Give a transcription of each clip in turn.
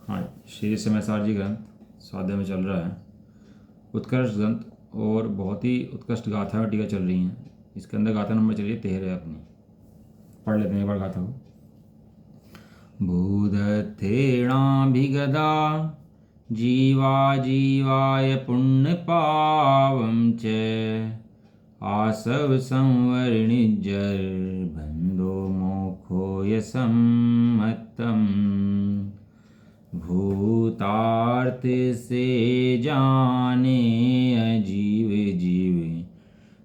हाँ, श्री समयसार जी ग्रंथ स्वाध्याय में चल रहा है, उत्कर्ष ग्रंथ और बहुत ही उत्कृष्ट गाथा और टीका चल रही हैं। इसके अंदर गाथा नंबर चलिए 13 है अपनी, पढ़ लेते हैं एक बार गाथा को। भूदत्थेणाभिगदा जीवा जीवाय पुण्य पावं च आसव संवरणिजर बंधो मोखो यसम्मतम् भूतार्थ से जाने अजीव जीव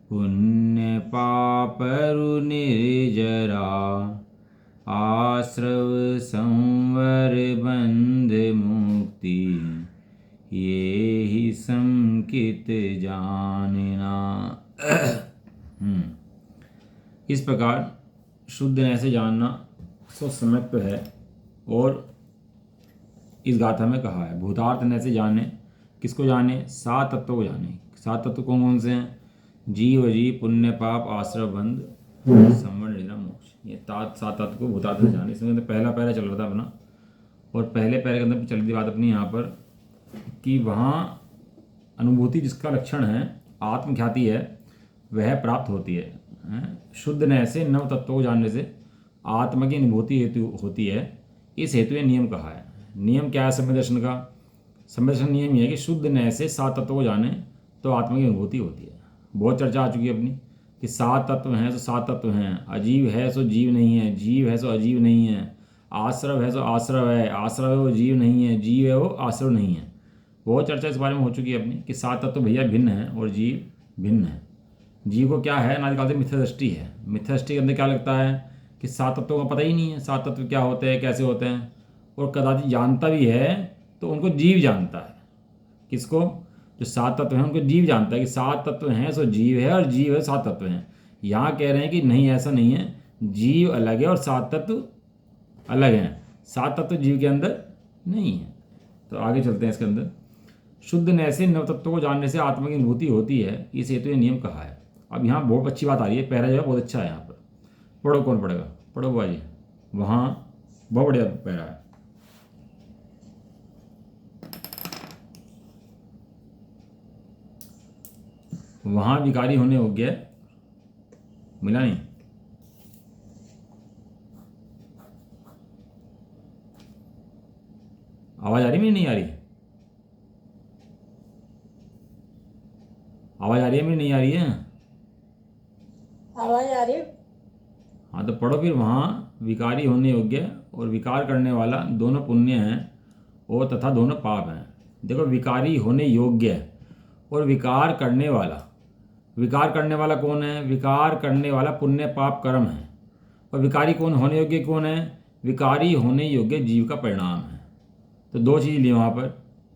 पुण्य पापरु निर्जरा आश्रव संवर बंध मुक्ति ये ही संकित जानना। इस प्रकार शुद्ध ऐसे जानना सो सम्यक तो है। और इस गाथा में कहा है भूतार्थ नैसे जाने, किसको जाने? सात तत्वों को जाने। सात तत्व कौन कौन से हैं? जीव जी पुण्य पाप आश्रव बंध संवरण निद्रा मोक्ष। ये सात तत्व को भूतार्थ में जाने। इसमें पहला पैरा चल रहा था अपना, और पहले पैरे के अंदर चल रही बात अपनी यहाँ पर कि वहाँ अनुभूति जिसका लक्षण है आत्मख्याति है वह प्राप्त होती है। शुद्ध न ऐसे नव तत्वों को जानने से आत्मा की अनुभूति हेतु होती है। इस हेतु ये नियम कहा है। नियम क्या है सम्यक दर्शन का? सम्यक दर्शन नियम ये है कि शुद्ध न ऐसे सात तत्वों को जाने तो आत्मा की अनुभूति होती है। बहुत चर्चा आ चुकी है अपनी कि सात तत्व हैं तो सात तत्व हैं, अजीव है सो जीव नहीं है, जीव है सो अजीव नहीं है, आश्रव है सो आश्रव है, आश्रव है वो जीव नहीं है, जीव है वो आश्रव नहीं है। बहुत चर्चा इस बारे में हो चुकी है अपनी कि सात तत्व भैया भिन्न हैं और जीव भिन्न है। जीव को क्या है अनादिकाल से मिथ्या दृष्टि है। मिथ्या दृष्टि के अंदर क्या लगता है कि सात तत्वों का पता ही नहीं है, सात तत्व क्या होते हैं कैसे होते हैं, और कदाचित जानता भी है तो उनको जीव जानता है। किसको? जो सात तत्व हैं उनको जीव जानता है कि सात तत्व हैं सो जीव है और जीव है सात तत्व हैं। यहाँ कह रहे हैं कि नहीं ऐसा नहीं है, जीव अलग है और सात तत्व अलग हैं। सात तत्व जीव के अंदर नहीं है। तो आगे चलते हैं इसके अंदर। शुद्ध न ऐसे नव तत्वों को जानने से आत्मा की अनुभूति होती है, इस हेतु ये नियम कहा है। अब यहाँ बहुत अच्छी बात आ रही है, पहला जो है बहुत अच्छा है। यहाँ पर पढ़ो, कौन पढ़ेगा? पढ़ो बुआ जी, वहाँ बहुत बढ़िया पहला है। वहाँ विकारी होने योग्य मिला नहीं? आवाज आ रही है? नहीं आ रही? आवाज आ रही है? मेरी नहीं आ रही है? आवाज आ रही है। हाँ तो पढ़ो फिर। वहाँ विकारी होने योग्य और विकार करने वाला दोनों पुण्य हैं और तथा दोनों पाप हैं। देखो, विकारी होने योग्य और विकार करने वाला। विकार करने वाला कौन है? विकार करने वाला पुण्य पाप कर्म है। और विकारी कौन होने योग्य कौन है? विकारी होने योग्य जीव का परिणाम है। तो दो चीज़ ली वहाँ पर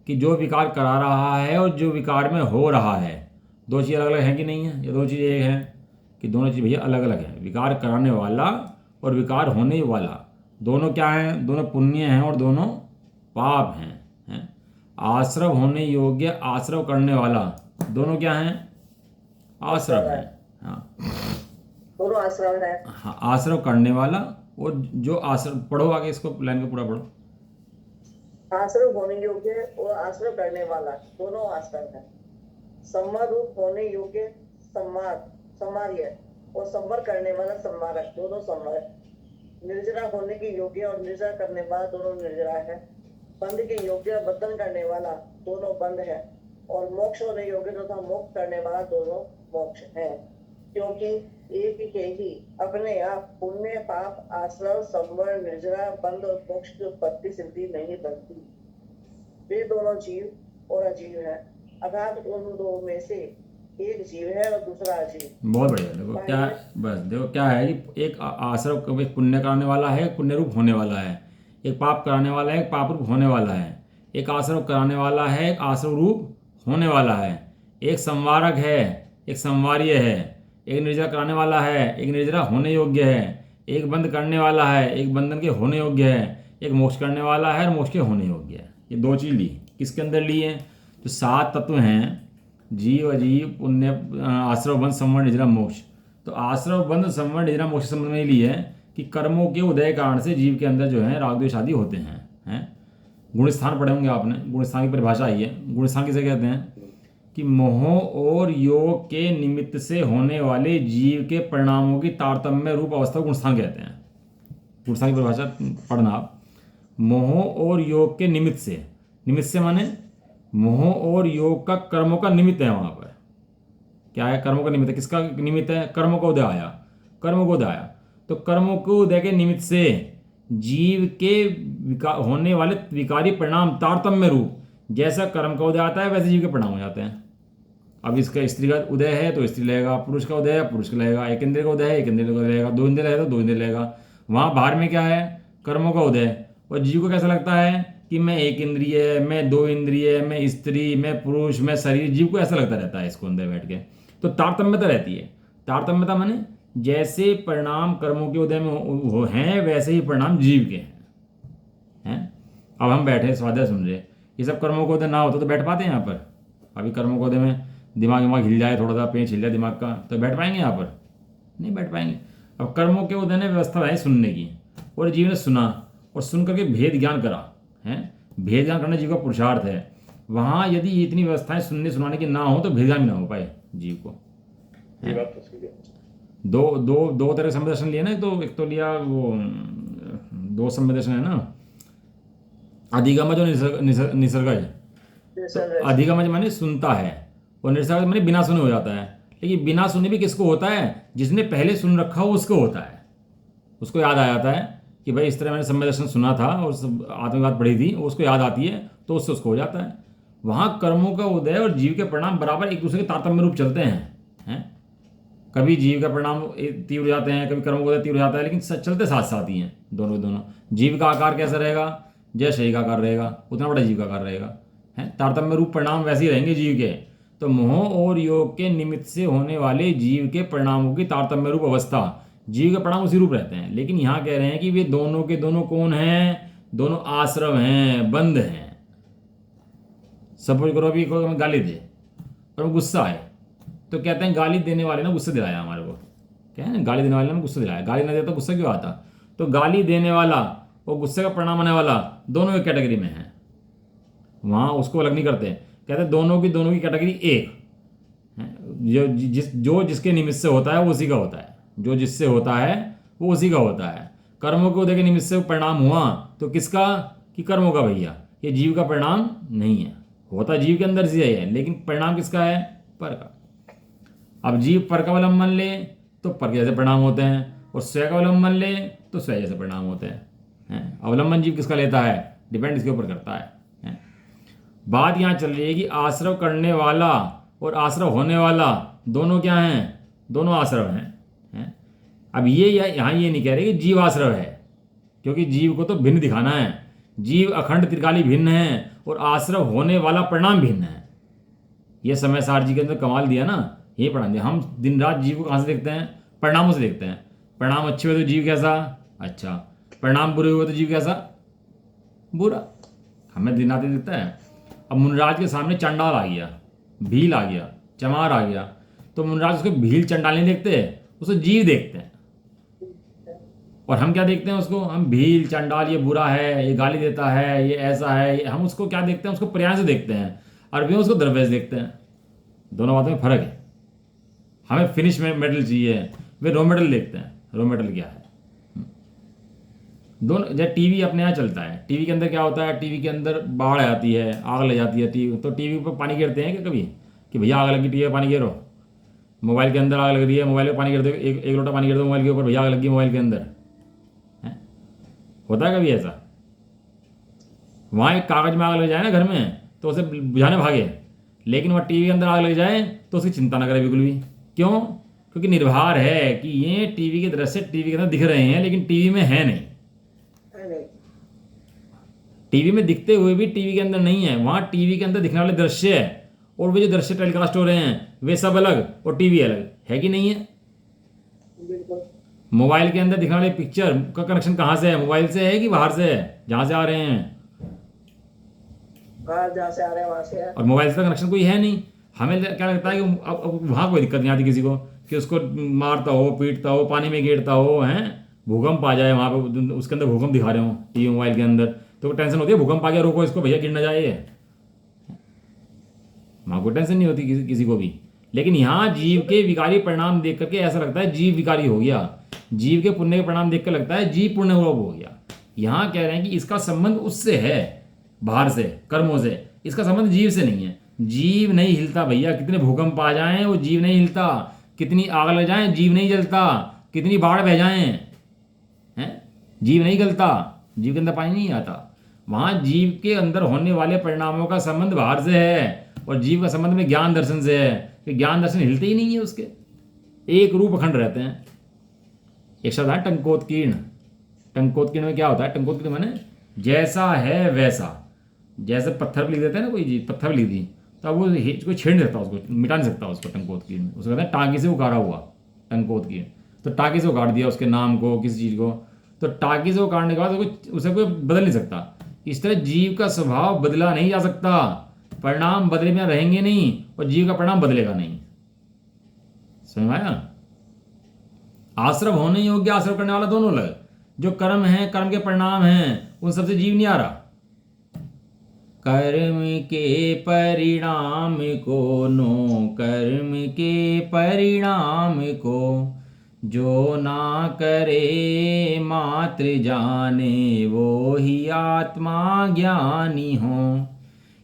कि जो विकार करा रहा है और जो विकार में हो रहा है, दो चीज़ अलग अलग हैं कि नहीं है? ये दो चीज़ें एक हैं कि दोनों चीज़ भैया अलग अलग हैं। विकार कराने वाला और विकार होने वाला दोनों क्या हैं? दोनों पुण्य हैं और दोनों पाप हैं। आश्रव होने योग्य, आश्रव करने वाला दोनों क्या हैं? आश्रव है। हाँ, दोनों आश्रम है। हाँ, आश्रव करने वाला और जो आश्रव। पढ़ो आगे इसको, लाइन को पूरा पढ़ो। आश्रम होने योग्य और आश्रम करने वाला दोनों आश्रम है। संवार रूप होने योग्य संवार्य और संवर करने वाला संवारक दोनों संवर। निर्जरा होने के योग्य और निर्जरा करने वाला दोनों निर्जरा है। बंध के योग्य बंधन करने वाला दोनों बंध है। और मोक्ष होने योग्य तथा मोक्ष करने वाला दोनों मोक्ष है। क्योंकि एक के ही अपने आप पुण्य पाप आश्रव संवर निर्जरा बंध और मोक्ष की उत्पत्ति सिद्धि नहीं बनती। वे दोनों जीव और अजीव है, अर्थात उन दो में से एक जीव है और दूसरा अजीव। बहुत बढ़िया। देखो क्या है, बस देखो क्या है कि एक आश्रव, एक पुण्य कराने वाला है, एक पुण्य रूप होने वाला है। एक पाप कराने वाला है, एक पाप रूप होने वाला है। एक आश्रव कराने वाला है, एक आश्रव रूप होने वाला है। एक संवारक है, एक संवार्य है। एक निर्जरा कराने वाला है, एक निर्जरा होने योग्य है। एक बंध करने वाला है, एक बंधन के होने योग्य है। एक मोक्ष करने वाला है और मोक्ष के होने योग्य है। ये दो चीज़ ली। किसके अंदर ली है? जो सात तत्व हैं, जीव अजीव पुण्य आश्रव बंध संवरण निजरा मोक्ष। तो आश्रव बंध संवरण निजरा मोक्ष संबंध में ली है कि कर्मों के उदय कारण से जीव के अंदर जो है राग द्वेष आदि होते हैं। गुणस्थान पढ़े होंगे आपने, गुणस्थान की परिभाषा आई है। गुणस्थान किसे कहते हैं कि मोह और योग के निमित्त से होने वाले जीव के परिणामों की तारतम्य रूप अवस्था को गुणस्थान कहते हैं। गुणस्थान की परिभाषा पढ़ना आप। मोह और योग के निमित्त से माने मोह और योग का कर्मों का निमित्त है। वहां पर क्या है? कर्मों का निमित्त है। किसका निमित्त है? कर्मों का उदय आया, कर्मों को उदय आया। तो कर्मों को उदय के निमित्त से जीव के होने वाले विकारी परिणाम तारतम्य रूप, जैसा कर्म का उदय आता है वैसे जीव के परिणाम हो जाते हैं। अब इसका स्त्री का उदय है तो स्त्री लेगा, पुरुष का उदय है पुरुष का लेगा, एक इंद्रिय का उदय है एक इंद्रिय का लेगा, दो इंद्रिय है तो दो इंद्रिय लेगा। वहां बाहर में क्या है? कर्मों का उदय। और जीव को कैसा लगता है कि मैं एक इंद्रिय, मैं दो इंद्रिय, मैं स्त्री, मैं पुरुष, मैं शरीर। जीव को ऐसा लगता रहता है इसको अंदर बैठ के। तो तारतम्यता रहती है। तारतम्यता माने जैसे परिणाम कर्मों के उदय में हैं वैसे ही परिणाम जीव के हैं। अब हम बैठे स्वाध्याय सुन रहे, ये सब कर्मों को उदय ना होता तो बैठ पाते हैं यहाँ पर? अभी कर्मों को उदय में दिमाग हिल जाए, थोड़ा सा पेच हिल जाए दिमाग का, तो बैठ पाएंगे यहाँ पर? नहीं बैठ पाएंगे। अब कर्मों के उदय ने व्यवस्था बनाई सुनने की, और जीव ने सुना और सुन करके भेद ज्ञान करा है। भेद ज्ञान करना जीव का पुरुषार्थ है। वहाँ यदि इतनी व्यवस्थाएं सुनने सुनाने की ना हो तो भेद ज्ञान भी ना हो पाए जीव को। ये बात तो सही है। दो तरह के संवेद दर्शन लिए ना। तो एक तो लिया वो दो संवेद दर्शन है ना, अधिगमज और निसर्गज। तो अधिगमज माने सुनता है और निसर्गज माने बिना सुने हो जाता है। लेकिन बिना सुने भी किसको होता है? जिसने पहले सुन रखा हो उसको होता है। उसको याद आ जाता है कि भाई इस तरह मैंने संवेद दर्शन सुना था और आत्मवाद पढ़ी थी, उसको याद आती है तो उससे उसको हो जाता है। वहाँ कर्मों का उदय और जीव के परिणाम बराबर एक दूसरे के तारतम्य रूप चलते हैं। कभी जीव का परिणाम तीव्र हो जाते हैं, कभी कर्मों का उदय तीव्र हो जाता है, लेकिन चलते साथ साथ ही हैं दोनों। जीव का आकार कैसा रहेगा? जैसे शरीर का आकार रहेगा उतना बड़ा जीव का आकार रहेगा। है तारतम्य रूप परिणाम वैसे ही रहेंगे जीव के। तो मोह और योग के निमित्त से होने वाले जीव के परिणामों की तारतम्य रूप अवस्था, जीव के परिणाम उसी रूप रहते हैं। लेकिन यहाँ कह रहे हैं कि वे दोनों के दोनों कौन हैं? दोनों आश्रम हैं, बंध हैं। सपोज करो अभी कोई हमें गाली दे और गुस्सा है, तो कहते हैं गाली देने वाले ने गुस्सा दिलाया हमारे को। क्या है ना, गाली देने वाले ने गुस्सा दिलाया। गाली ना देता तो गुस्सा क्यों आता? तो गाली देने वाला और गुस्से का परिणाम आने वाला दोनों एक कैटेगरी में है। वहाँ उसको अलग नहीं करते, कहते दोनों की कैटेगरी एक है। जो जिसके निमित्त से होता है वो उसी का होता है। जो जिससे होता है वो उसी का होता है। कर्मों के उदय के निमित्त से परिणाम हुआ तो किसका? कि कर्मों का भैया। ये जीव का परिणाम नहीं है। होता जीव के अंदर से है, लेकिन परिणाम किसका है? पर का। अब जीव पर का अवलंबन ले तो पर के जैसे परिणाम होते हैं, और स्वयं का अवलंबन ले तो स्वयं जैसे परिणाम होते हैं। अवलंबन जीव किसका लेता है? डिपेंड इसके ऊपर करता है। बात यहाँ चल रही है कि आश्रव करने वाला और आश्रव होने वाला दोनों क्या हैं? दोनों आश्रव हैं। अब ये यहाँ ये नहीं कह रहे कि जीव आश्रव है, क्योंकि जीव को तो भिन्न दिखाना है। जीव अखंड त्रिकाली भिन्न है और आश्रव होने वाला परिणाम भिन्न है। ये समय सार जी के अंदर कमाल दिया ना, ये पढ़ा दिया। हम दिन रात जीव को कहाँ से देखते हैं? परिणामों से देखते हैं। परिणाम अच्छे हुए तो जीव कैसा? अच्छा। परिणाम बुरे हुए तो जीव कैसा? बुरा। हमें दिन रात दिखता है। अब मुनराज के सामने चंडाल आ गया, भील आ गया, चमार आ गया, तो मुनराज उसको भील चंडाल नहीं देखते, उसको जीव देखते हैं। और हम क्या देखते हैं उसको? हम भील चंडाल ये बुरा है, ये गाली देता है, ये ऐसा है, हम उसको क्या देखते हैं? उसको पर्याय से देखते हैं। अरबी उसको द्रव्य से देखते हैं। दोनों बातों में फर्क है। हमें फिनिश मेटल चाहिए, वे रॉ मेटल देखते हैं। रॉ मेटल क्या है? दोनों। जब टीवी अपने यहाँ चलता है, टीवी के अंदर क्या होता है? टीवी के अंदर बाढ़ आती है, आग लग जाती है टीवी, तो टीवी पर पानी गिरते हैं क्या कभी? कि भैया आग लगी, टीवी पर पानी गिरो। मोबाइल के अंदर आग लग रही है, मोबाइल पे पानी गिर दो, एक लोटा पानी गिर दो मोबाइल के ऊपर, भैया आग लगी मोबाइल के अंदर। होता है कभी ऐसा? वहाँ एक कागज में आग लग जाए ना घर में तो उसे बुझाने भागे, लेकिन वह टीवी के अंदर आग लग जाए तो उसकी चिंता ना करे बिल्कुल भी। क्यों? क्योंकि निर्भर है कि ये टीवी के दृश्य टीवी के अंदर दिख रहे हैं, लेकिन टीवी में है नहीं। टीवी में दिखते हुए भी टीवी के अंदर नहीं है। वहाँ टीवी के अंदर दिखने वाले दृश्य है और वे जो दृश्य टेलीकास्ट हो रहे हैं वे सब अलग और टीवी अलग है कि नहीं है? मोबाइल के अंदर दिखने वाले पिक्चर का कनेक्शन कहाँ से है? मोबाइल से है कि बाहर से है? जहाँ से आ रहे हैं, जहाँ से आ रहे हैं वहाँ से है। और मोबाइल से कनेक्शन कोई है नहीं। हमें क्या लगता है कि अब वहाँ कोई दिक्कत नहीं आती किसी को कि उसको मारता हो, पीटता हो, पानी में गिरता हो, हैं, भूकंप आ जाए वहाँ पे, उसके अंदर भूकंप दिखा रहे हो टीवी मोबाइल के अंदर, तो टेंशन होती है भूकंप आ गया रोको इसको भैया गिर ना जाए, वहाँ कोई टेंशन नहीं होती किसी को भी। लेकिन यहाँ जीव के विकारी परिणाम देख करके ऐसा लगता है जीव विकारी हो गया, जीव के पुण्य के परिणाम देख कर लगता है जीव पुण्य हो गया। यहाँ कह रहे हैं कि इसका संबंध उससे है, बाहर से कर्मों से, इसका संबंध जीव से नहीं है। जीव नहीं हिलता भैया, कितने भूकंप आ जाएं वो जीव नहीं हिलता, कितनी आग लग जाए जीव नहीं जलता, कितनी बाढ़ बह जाए हैं जीव नहीं गलता, जीव के अंदर पानी नहीं आता। वहाँ जीव के अंदर होने वाले परिणामों का संबंध बाहर से है और जीव का संबंध में ज्ञान दर्शन से है, कि ज्ञान दर्शन हिलते ही नहीं है उसके, एक रूप अखंड रहते हैं। एक शब्द है टंकोत्कीर्ण। टंकोत्कीर्ण में क्या होता है? टंकोत्कीर्ण माने जैसा है वैसा, जैसे पत्थर पर लिख देते हैं ना, कोई चीज पत्थर पर लिख दी तो अब वो कोई छेड़ नहीं सकता उसको, मिटा नहीं सकता उसको। टंकोत्कीर्ण उसको कहते हैं टाँकी से उगाड़ा हुआ टंकोत्कीर्ण। तो टाँकी से उगाड़ दिया उसके नाम को, किसी चीज़ को, तो टाँकी से उगाड़ने के बाद उसे कोई बदल नहीं सकता। इस तरह जीव का स्वभाव बदला नहीं जा सकता, परिणाम बदले में रहेंगे नहीं और जीव का परिणाम बदलेगा नहीं। समझ में आया? आश्रम होने योग्य आश्रम करने वाला दोनों अलग, जो कर्म है कर्म के परिणाम हैं उन सबसे जीव नहीं आ रहा। कर्म के परिणाम को नो कर्म के परिणाम को, जो ना करे मात्र जाने वो ही आत्मा ज्ञानी हो।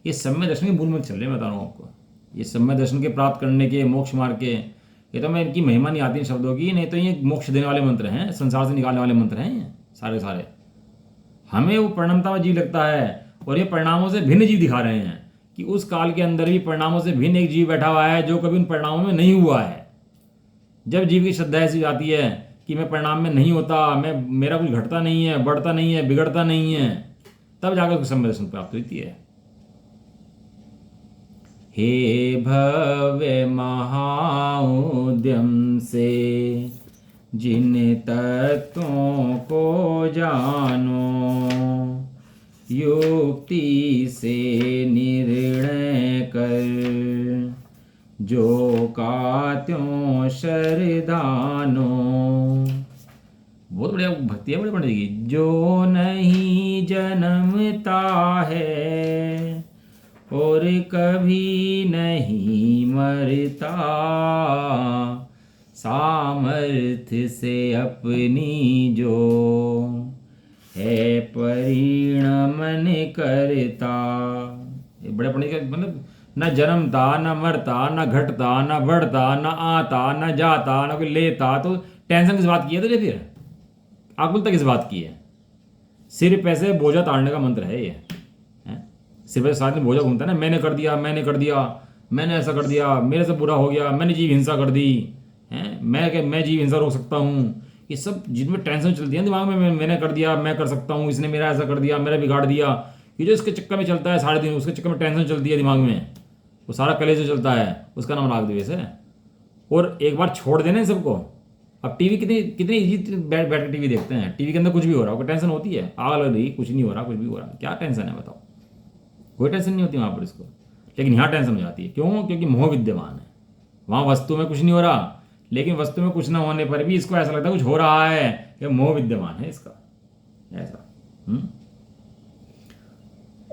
ये सम्य दर्शन के मूल में चल रहे हैं, बता रहा हूँ आपको। ये सम्य दर्शन के प्राप्त करने के, मोक्ष मार्ग के, ये तो मैं इनकी महिमा नहीं आती इन शब्दों की, नहीं तो ये मोक्ष देने वाले मंत्र हैं, संसार से निकालने वाले मंत्र हैं ये सारे सारे। हमें वो परिणामता जीव लगता है और ये परिणामों से भिन्न जीव दिखा रहे हैं कि उस काल के अंदर भी परिणामों से भिन्न एक जीव बैठा हुआ है जो कभी उन परिणामों में नहीं हुआ है। जब जीव की श्रद्धा ऐसी आती है कि मैं परिणाम में नहीं होता, मेरा कुछ घटता नहीं है, बढ़ता नहीं है, बिगड़ता नहीं है, तब जाकर उसको सम्य दर्शन प्राप्त होती है। हे भव्य महाउद्यम से जिन तत्वों को जानो, युक्ति से निर्णय कर जो का त्यों शरदानो। बहुत बढ़िया भक्ति है बड़े पंडित की। जो नहीं जन्मता है और कभी नहीं मरता, सामर्थ्य से अपनी जो है परिणमन करता। ये बड़े पंडित का मतलब न जन्मता, न मरता, न घटता, न बढ़ता, न आता, न जाता, न कोई लेता, तो टेंशन किस बात की है? तो फिर आकुलता किस बात की है? सिर पे से बोझा ताड़ने का मंत्र है ये। सिर पे साथ में बोझा घूमता है ना, मैंने कर दिया, मैंने कर दिया, मैंने ऐसा कर दिया, मेरे से बुरा हो गया, मैंने जीव हिंसा कर दी है, मैं जीव हिंसा रोक सकता हूँ। ये सब जिनमें टेंशन चलती है दिमाग में, मैंने कर दिया, मैं कर सकता हूँ, इसने मेरा ऐसा कर दिया, मेरा बिगाड़ दिया, ये जो इसके चक्कर में चलता है सारे दिन, उसके चक्कर में टेंशन चलती है दिमाग में, वो सारा कलेश जो चलता है उसका नाम राग द्वेष है। और एक बार छोड़ देना इन सबको। अब टीवी कितनी इजी बैठ के टीवी देखते हैं, टीवी के अंदर कुछ भी हो रहा है, कोई टेंशन होती है? आग लग रही, कुछ नहीं हो रहा, कुछ भी हो रहा, क्या टेंशन है बताओ? कोई टेंशन नहीं होती वहाँ पर इसको। लेकिन यहाँ टेंशन हो जाती है, क्यों? क्योंकि मोह विद्यमान है। वहाँ वस्तु में कुछ नहीं हो रहा, लेकिन वस्तु में कुछ ना होने पर भी इसको ऐसा लगता है कुछ हो रहा है, कि मोह विद्यमान है इसका, ऐसा।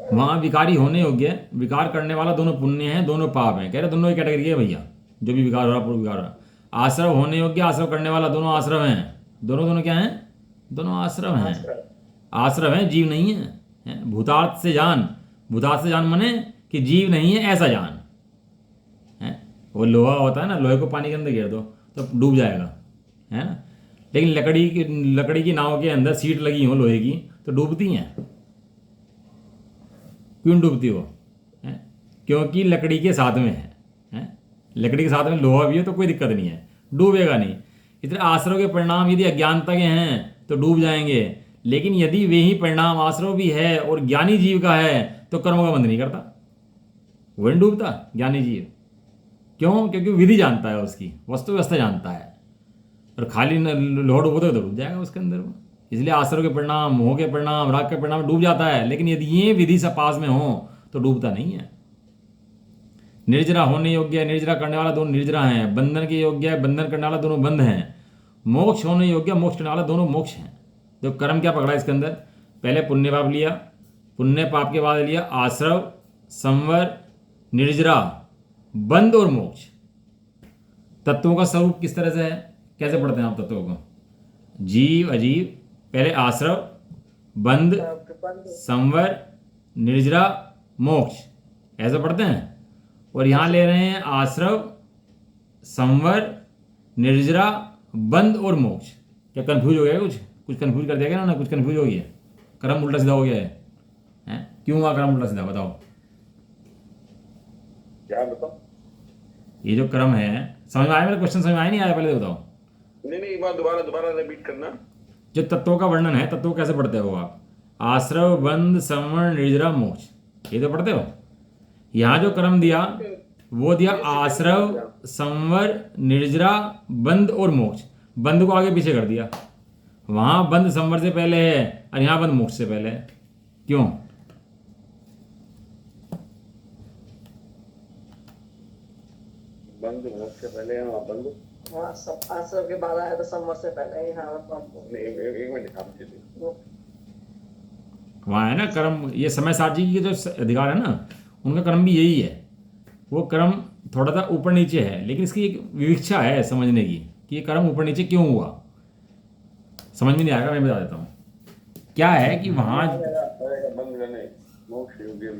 वहाँ विकारी होने योग्य, विकार करने वाला दोनों पुण्य है, दोनों पाप है। कह रहे दोनों ही कैटेगरी है भैया, जो भी विकार हो रहा पूर्व विकार हो रहा। आश्रव होने योग्य, आश्रव करने वाला, दोनों आश्रव हैं। दोनों क्या हैं? दोनों आश्रव हैं। आश्रव है, जीव नहीं है। भूतार्थ से जान, भूतार्थ से जान मने कि जीव नहीं है ऐसा जान है। वो लोहा होता है ना, लोहे को पानी के अंदर गिर दो तो डूब जाएगा, है ना। लेकिन लकड़ी की नाव के अंदर सीट लगी हो लोहे की तो डूबती हैं। क्यों डूबती हो? क्योंकि लकड़ी के साथ में है। लकड़ी के साथ में लोहा भी है तो कोई दिक्कत नहीं है, डूबेगा नहीं। इतने आश्रव के परिणाम यदि अज्ञानता के हैं तो डूब जाएंगे, लेकिन यदि वे ही परिणाम आश्रव भी है और ज्ञानी जीव का है तो कर्मों का बंध नहीं करता, वो नहीं डूबता ज्ञानी जीव। क्यों? क्योंकि विधि जानता है, उसकी वस्तु व्यवस्था जानता है। और खाली लोहा डूबो तो डूब जाएगा उसके अंदर वो। इसलिए आश्रव के परिणाम, मोह के परिणाम, राग के परिणाम डूब जाता है, लेकिन यदि ये विधि से पास में हो तो डूबता नहीं है। निर्जरा होने योग्य, निर्जरा करने वाला दोनों निर्जरा हैं। बंधन के योग्य है, बंधन करने वाला दोनों बंध हैं। मोक्ष होने योग्य, मोक्ष करने वाला दोनों मोक्ष हैं। तो कर्म क्या पकड़ा इसके अंदर? पहले पुण्य पाप लिया, पुण्य पाप के बाद लिया आश्रव, संवर, निर्जरा, बंध और मोक्ष। तत्वों का स्वरूप किस तरह से है, कैसे पढ़ते हैं आप तत्वों को? जीव अजीव, पहले आश्रव, बंध, संवर, निर्जरा, मोक्ष, ऐसे पढ़ते हैं। और यहाँ ले रहे हैं आश्रव, संवर, निर्जरा, बंध और मोक्ष। क्या कंफ्यूज हो गया? कुछ कंफ्यूज कर दिया क्या ना? कुछ कंफ्यूज हो गया, क्रम उल्टा सीधा हो गया है? क्यों हुआ क्रम उल्टा सीधा, बताओ। क्या बताओ? ये जो क्रम है, समझ में आया मेरा क्वेश्चन? समझ में आया नहीं आया? पहले तो बताओ। नहीं एक बार दोबारा रिपीट करना। जो तत्वों का वर्णन है, तत्वों कैसे पढ़ते हो आप? आश्रव, बंध, संवरण, निर्जरा, मोक्ष, ये तो पढ़ते हो। यहाँ जो क्रम दिया वो दिया आश्रव, संवर, निर्जरा, बंध और मोक्ष। बंध को आगे पीछे कर दिया। वहाँ बंध संवर से पहले है और यहाँ बंध मोक्ष से पहले है। क्यों? बंद मोक्ष से पहले बंद। हाँ, आश्रम के बाद आया तो संवर से पहले। हाँ, एक मिनट दिखा दीजिए। वहाँ है ना क्रम, ये समय सारजी की जो अधिकार है ना, उनका क्रम भी यही है। वो क्रम थोड़ा सा ऊपर नीचे है, लेकिन इसकी एक विवक्षा है समझने की कि ये क्रम ऊपर नीचे क्यों हुआ। समझ में नहीं आएगा, मैं बता देता हूँ। क्या है कि वहाँ बंद करने मोक्ष योग्य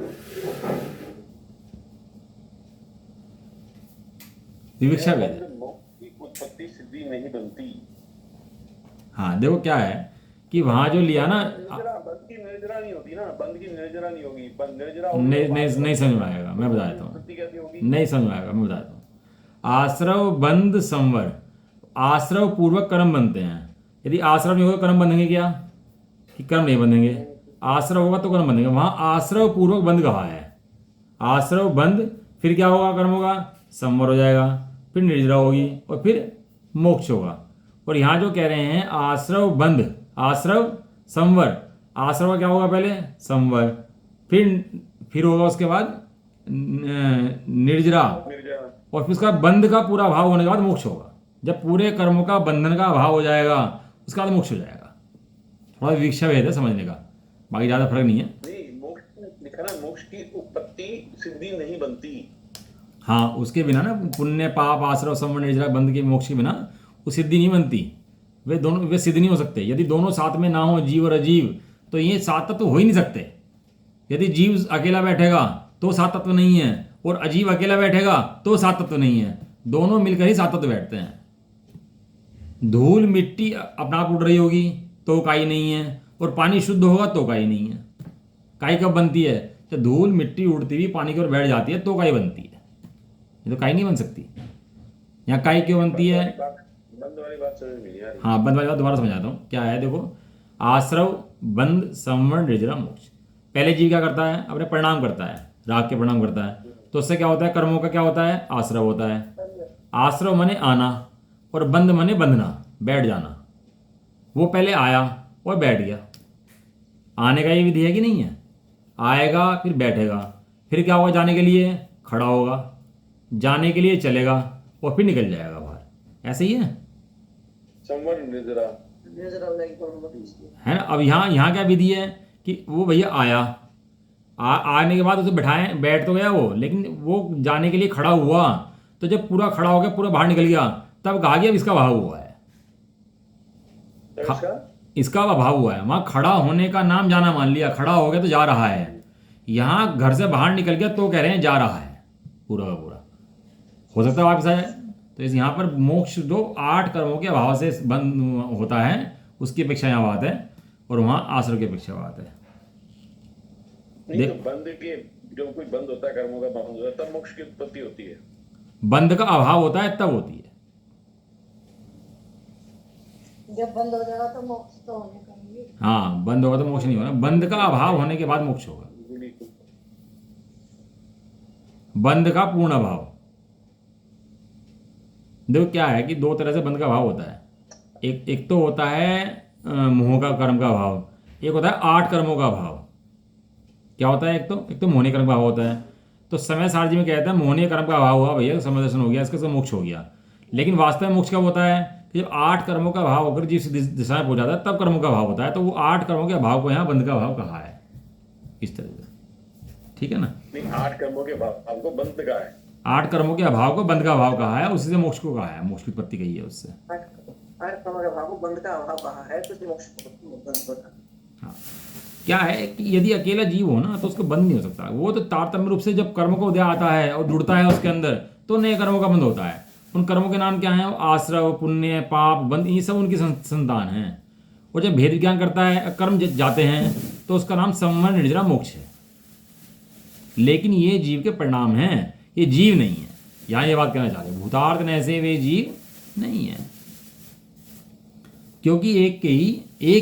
विवक्षा भी है। मोक्ष की उत्पत्ति सिद्धि नहीं बनती। हाँ देखो क्या है कि वहाँ जो लिया ना, बंद की निर्जरा नहीं होती ना, बंद की निर्जरा नहीं होगी, बंद निर्जरा नहीं समझ में आएगा, मैं बता देता हूँ। कैसी होगी? नहीं समझ में आएगा, मैं बता देता हूँ। आश्रव, बंध, संवर, आश्रव पूर्वक कर्म बनते हैं। यदि आश्रव नहीं होगा कर्म बंधेंगे क्या? कि कर्म नहीं बंधेंगे। आश्रव होगा तो कर्म बंधेंगे। वहाँ आश्रव पूर्वक बंध कहा है। आश्रव बंध, फिर क्या होगा? कर्म होगा, संवर हो जाएगा, फिर निर्जरा होगी और फिर मोक्ष होगा। और यहाँ जो कह रहे हैं आश्रव बंध, आश्रव संवर, आश्रव का क्या होगा? पहले संवर, फिर होगा उसके बाद निर्जरा, और फिर उसका बंध का पूरा अभाव होने के बाद मोक्ष होगा। जब पूरे कर्मों का बंधन का अभाव हो जाएगा उसके बाद मोक्ष हो जाएगा। थोड़ा विवक्षा भेद है समझने का, बाकी ज़्यादा फर्क नहीं है। नहीं, मोक्ष लिखा ना, मोक्ष की उत्पत्ति सिद्धि नहीं बनती। हाँ, उसके बिना ना पुण्य पाप आश्रव संवर निर्जरा बंध के मोक्ष के बिना वो सिद्धि नहीं बनती। वे सिद्ध नहीं हो सकते। यदि दोनों साथ में ना हो, जीव और अजीव, तो ये सात तत्व हो ही नहीं सकते। यदि जीव अकेला बैठेगा तो सात तत्व नहीं है, और अजीव अकेला बैठेगा तो सात तत्व नहीं है। दोनों मिलकर ही सात तत्व बैठते हैं। धूल मिट्टी अपना आप उड़ रही होगी तो काई नहीं है, और पानी शुद्ध होगा तो काई नहीं है। काई कब बनती है? जब धूल मिट्टी उड़ती हुई पानी की ओर बैठ जाती है तो काई बनती है। ये तो काई नहीं बन सकती। यहाँ काई क्यों बनती है? बंद वाली बात समझ में नहीं आ रही। हाँ, बंद वाली बात दोबारा समझाता हूँ। क्या है देखो, आश्रव, बंध, संवर, निर्जरा, मोक्ष। पहले जीव क्या करता है? अपने परिणाम करता है, राग के परिणाम करता है। तो उससे क्या होता है? कर्मों का क्या होता है? आश्रव होता है। आश्रव माने आना, और बंध माने बंधना, बैठ जाना। वो पहले आया और बैठ गया। आने का ये विधि है कि नहीं है? आएगा फिर बैठेगा, फिर क्या होगा? जाने के लिए खड़ा होगा, जाने के लिए चलेगा और फिर निकल जाएगा बाहर। ऐसे ही है संवर निर्जरा है ना। अब यहाँ क्या विधि है कि वो भैया आया, आने के बाद उसे बैठाए, बैठ तो गया वो, लेकिन वो जाने के लिए खड़ा हुआ। तो जब पूरा खड़ा हो गया, पूरा बाहर निकल गया, तब कहा गया इसका अभाव हुआ है। इसका अभाव हुआ है। वहाँ खड़ा होने का नाम जाना मान लिया, खड़ा हो गया तो जा रहा है। यहाँ घर से बाहर निकल गया तो कह रहे हैं जा रहा है पूरा का पूरा। हो सकता है वापस आए। तो इस यहाँ पर मोक्ष जो 8 कर्मों के अभाव से बंद होता है उसकी अपेक्षा यहाँ बात है, और वहाँ आश्रय की अपेक्षा बात है। नहीं, तो बंद के जो कोई बंद होता है, कर्मों का बंद होता है, तब मोक्ष की उत्पत्ति होती है। बंद का अभाव होता है तब होती है। जब बंद हो जाएगा तो मोक्ष तो होने का ही। हाँ, बंद होगा तो मोक्ष नहीं होगा। बंद का अभाव होने के बाद मोक्ष होगा। बंद का पूर्ण अभाव। देखो क्या है कि 2 तरह से बंद का अभाव होता है। एक तो होता है मोह का कर्म का अभाव, एक होता है 8 कर्मों का अभाव। क्या होता है? एक तो मोहनीय कर्म का अभाव होता है। तो समय सारजी में कहता है मोहनीय कर्म का अभाव हुआ भैया, समय दर्शन हो गया, इसका सब मोक्ष हो गया। लेकिन वास्तव में मोक्ष कब होता है? कि जब 8 कर्मों का अभाव होकर जिस दिशा में पहुंच जाता है तब कर्मों का अभाव होता है। तो वो 8 कर्मों के अभाव को यहाँ बंद का अभाव कहा है। इस तरह से, ठीक है ना। नहीं, 8 कर्मों के भाव को बंद का है। 8 कर्मों के अभाव को बंध का अभाव कहा है, उसी से मोक्ष को कहा है, मोक्ष की उत्पत्ति कही है उससे। आठ आठ कर्मों के भाव को बंद का अभाव कहा है, तो इसलिए मोक्ष को बंद होता है। हाँ, क्या है कि यदि अकेला जीव हो ना तो उसको बंद नहीं हो सकता। वो तो तारतम्य रूप से जब कर्म का उदय आता है और जुड़ता है उसके अंदर, तो नए कर्मों का बंध होता है। उन कर्मों के नाम क्या हैं? आश्रव, पुण्य, पाप, बंध, ये सब उनकी संतान हैं। और जब भेद ज्ञान करता है, कर्म जाते हैं, तो उसका नाम संवर निर्जरा मोक्ष है। लेकिन ये जीव के परिणाम हैं, ये जीव नहीं है। यहाँ ये बात कहना चाहते हैं, भूतार्थ न ऐसे वे जीव नहीं है, क्योंकि एक